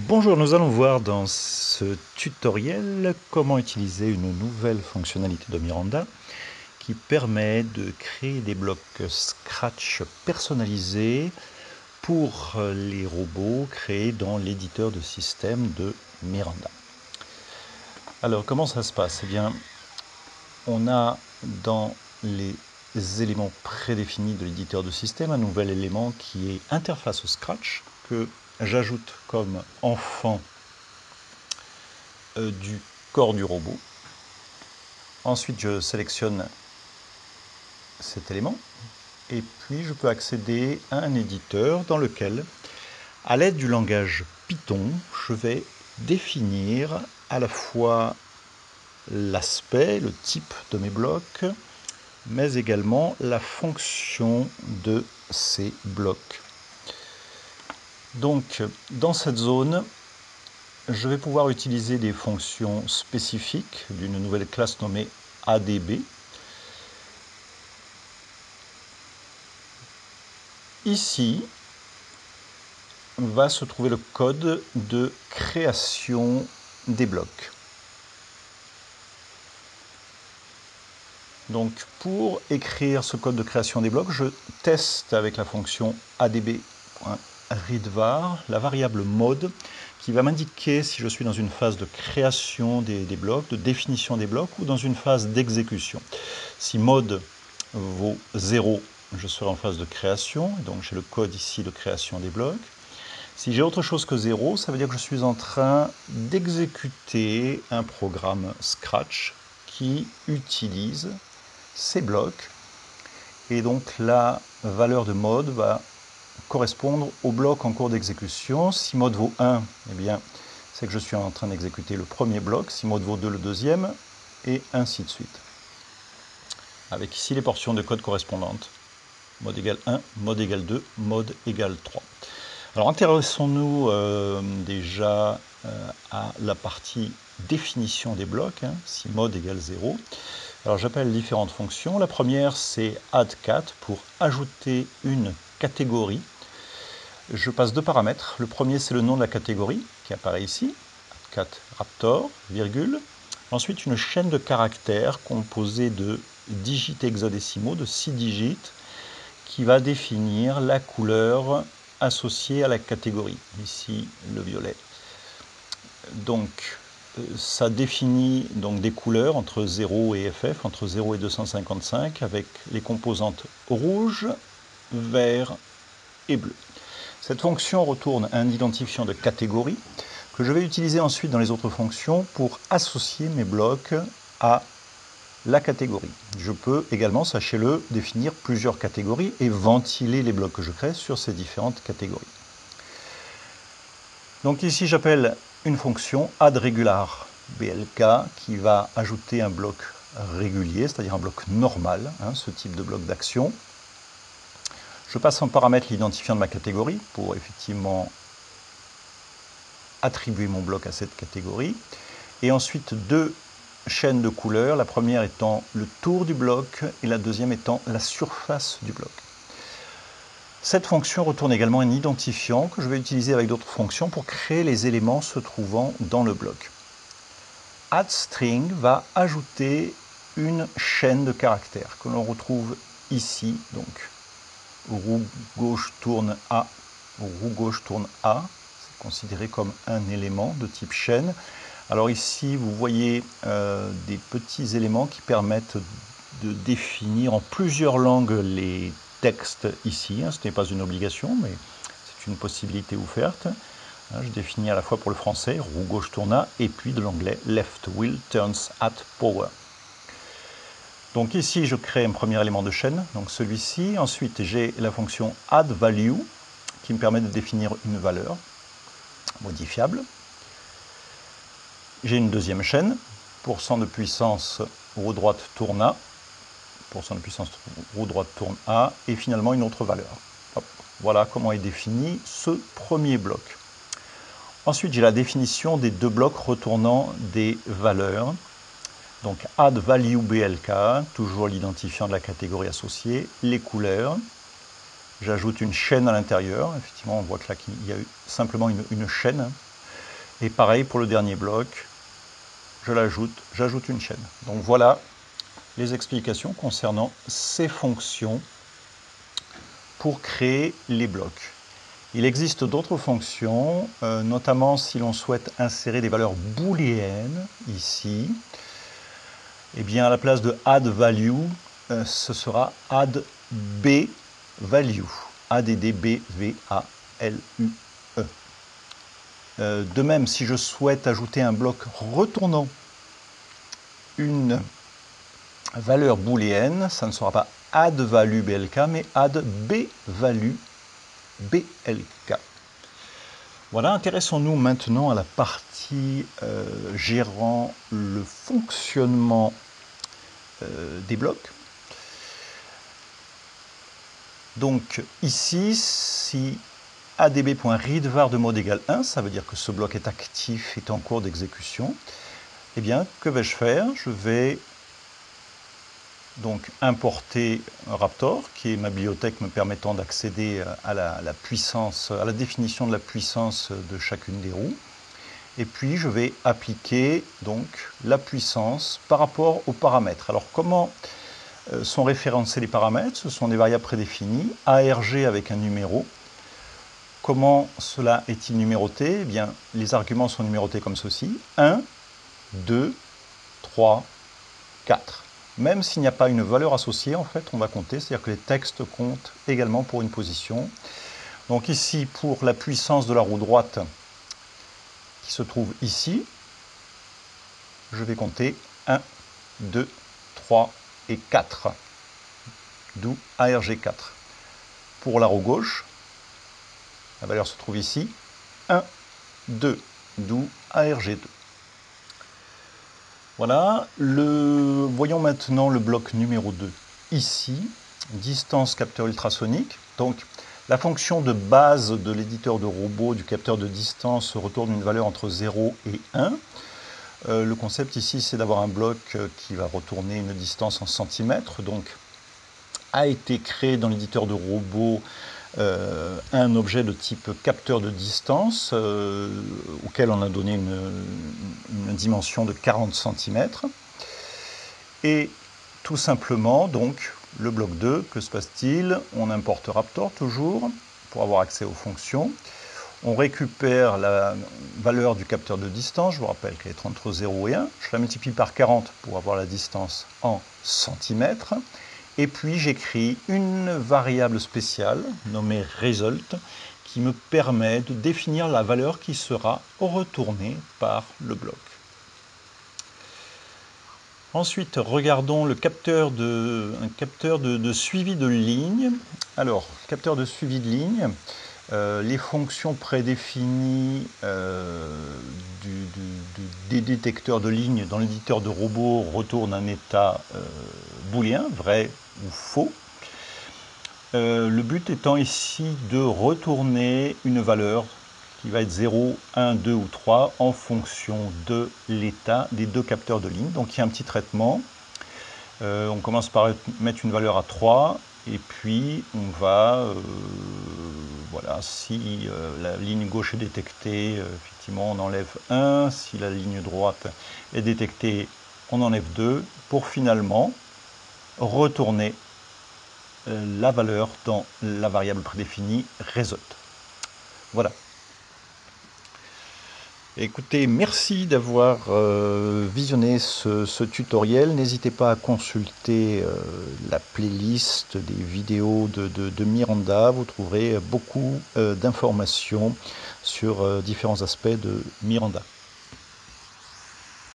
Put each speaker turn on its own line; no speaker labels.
Bonjour, nous allons voir dans ce tutoriel comment utiliser une nouvelle fonctionnalité de Miranda qui permet de créer des blocs Scratch personnalisés pour les robots créés dans l'éditeur de système de Miranda. Alors comment ça se passe? Eh bien, on a dans les éléments prédéfinis de l'éditeur de système un nouvel élément qui est interface Scratch que j'ajoute comme enfant du corps du robot. Ensuite, je sélectionne cet élément et puis je peux accéder à un éditeur dans lequel, à l'aide du langage Python, je vais définir à la fois l'aspect, le type de mes blocs, mais également la fonction de ces blocs. Donc, dans cette zone, je vais pouvoir utiliser des fonctions spécifiques d'une nouvelle classe nommée ADB. Ici va se trouver le code de création des blocs. Donc pour écrire ce code de création des blocs, je teste avec la fonction adb.readvar la variable mode qui va m'indiquer si je suis dans une phase de création des blocs, de définition des blocs ou dans une phase d'exécution. Si mode vaut 0, je serai en phase de création, donc j'ai le code ici de création des blocs. Si j'ai autre chose que 0, ça veut dire que je suis en train d'exécuter un programme Scratch qui utilise ces blocs. Et donc la valeur de mode va correspondre au bloc en cours d'exécution. Si mode vaut 1, eh bien, c'est que je suis en train d'exécuter le premier bloc. Si mode vaut 2, le deuxième, et ainsi de suite. Avec ici les portions de code correspondantes. Mode égale 1, mode égale 2, mode égale 3. Alors intéressons-nous déjà à la partie définition des blocs, si mode égale 0. Alors j'appelle différentes fonctions. La première c'est addCat pour ajouter une catégorie. Je passe deux paramètres. Le premier c'est le nom de la catégorie qui apparaît ici, addCat Raptor, virgule. Ensuite une chaîne de caractères composée de digits hexadécimaux, de 6 digits, qui va définir la couleur associée à la catégorie, ici le violet. Donc ça définit donc des couleurs entre 0 et FF, entre 0 et 255, avec les composantes rouge, vert et bleu. Cette fonction retourne un identifiant de catégorie que je vais utiliser ensuite dans les autres fonctions pour associer mes blocs à la catégorie. Je peux également, sachez-le, définir plusieurs catégories et ventiler les blocs que je crée sur ces différentes catégories. Donc ici, j'appelle une fonction addRegularBLK qui va ajouter un bloc régulier, c'est-à-dire un bloc normal, ce type de bloc d'action. Je passe en paramètre l'identifiant de ma catégorie pour effectivement attribuer mon bloc à cette catégorie. Et ensuite, deux chaînes de couleurs, la première étant le tour du bloc et la deuxième étant la surface du bloc. Cette fonction retourne également un identifiant que je vais utiliser avec d'autres fonctions pour créer les éléments se trouvant dans le bloc. AddString va ajouter une chaîne de caractères que l'on retrouve ici, donc roue gauche tourne A, roue gauche tourne A, c'est considéré comme un élément de type chaîne. Alors ici, vous voyez des petits éléments qui permettent de définir en plusieurs langues les textes ici. Ce n'est pas une obligation, mais c'est une possibilité ouverte. Je définis à la fois pour le français, roue gauche tourne A, et puis de l'anglais, left wheel turns at power. Donc ici, je crée un premier élément de chaîne, donc celui-ci. Ensuite, j'ai la fonction addValue, qui me permet de définir une valeur modifiable. J'ai une deuxième chaîne, % de puissance, roue droite tourne A, % de puissance, roue droite tourne A, et finalement une autre valeur. Hop. Voilà comment est défini ce premier bloc. Ensuite, j'ai la définition des deux blocs retournant des valeurs. Donc addValueBLK, toujours l'identifiant de la catégorie associée, les couleurs. J'ajoute une chaîne à l'intérieur. Effectivement, on voit que là, il y a eu simplement une chaîne. Et pareil pour le dernier bloc, j'ajoute une chaîne. Donc voilà les explications concernant ces fonctions pour créer les blocs. Il existe d'autres fonctions, notamment si l'on souhaite insérer des valeurs booléennes ici. Eh bien, à la place de add value, ce sera add b value. add b v a l u e. De même, si je souhaite ajouter un bloc retournant une valeur booléenne, ça ne sera pas add value blk, mais add b value blk. Voilà, intéressons-nous maintenant à la partie gérant le fonctionnement des blocs. Donc ici, si adb.readVar de mode égale 1, ça veut dire que ce bloc est actif, est en cours d'exécution. Eh bien, que vais-je faire? Je vais donc importer Raptor, qui est ma bibliothèque me permettant d'accéder à la puissance, à la définition de la puissance de chacune des roues. Et puis je vais appliquer donc la puissance par rapport aux paramètres. Alors comment sont référencés les paramètres? Ce sont des variables prédéfinies, ARG avec un numéro. Comment cela est-il numéroté? Eh bien, les arguments sont numérotés comme ceci: 1, 2, 3, 4. Même s'il n'y a pas une valeur associée, en fait, on va compter, c'est-à-dire que les textes comptent également pour une position. Donc ici, pour la puissance de la roue droite qui se trouve ici, je vais compter 1, 2, 3 et 4, d'où ARG4. Pour la roue gauche, la valeur se trouve ici, 1, 2, d'où ARG2. Voilà, voyons maintenant le bloc numéro 2 ici, distance capteur ultrasonique. Donc la fonction de base de l'éditeur de robot du capteur de distance retourne une valeur entre 0 et 1. Le concept ici, c'est d'avoir un bloc qui va retourner une distance en centimètres. Donc a été créé dans l'éditeur de robot un objet de type capteur de distance auquel on a donné une dimension de 40 cm. Et tout simplement, donc, le bloc 2, que se passe-t-il? On importe Raptor toujours pour avoir accès aux fonctions. On récupère la valeur du capteur de distance, je vous rappelle qu'elle est entre 0 et 1. Je la multiplie par 40 pour avoir la distance en centimètres. Et puis j'écris une variable spéciale nommée result qui me permet de définir la valeur qui sera retournée par le bloc. Ensuite, regardons le un capteur de suivi de ligne. Alors, capteur de suivi de ligne, les fonctions prédéfinies des détecteurs de ligne dans l'éditeur de robot retournent un état booléen, vrai ou faux. Le but étant ici de retourner une valeur qui va être 0, 1, 2 ou 3 en fonction de l'état des deux capteurs de ligne. Donc il y a un petit traitement. On commence par mettre une valeur à 3 et puis on va, voilà, si la ligne gauche est détectée, effectivement on enlève 1. Si la ligne droite est détectée, on enlève 2 pour finalement retourner la valeur dans la variable prédéfinie result. Voilà. Écoutez, merci d'avoir visionné ce tutoriel. N'hésitez pas à consulter la playlist des vidéos de Miranda. Vous trouverez beaucoup d'informations sur différents aspects de Miranda.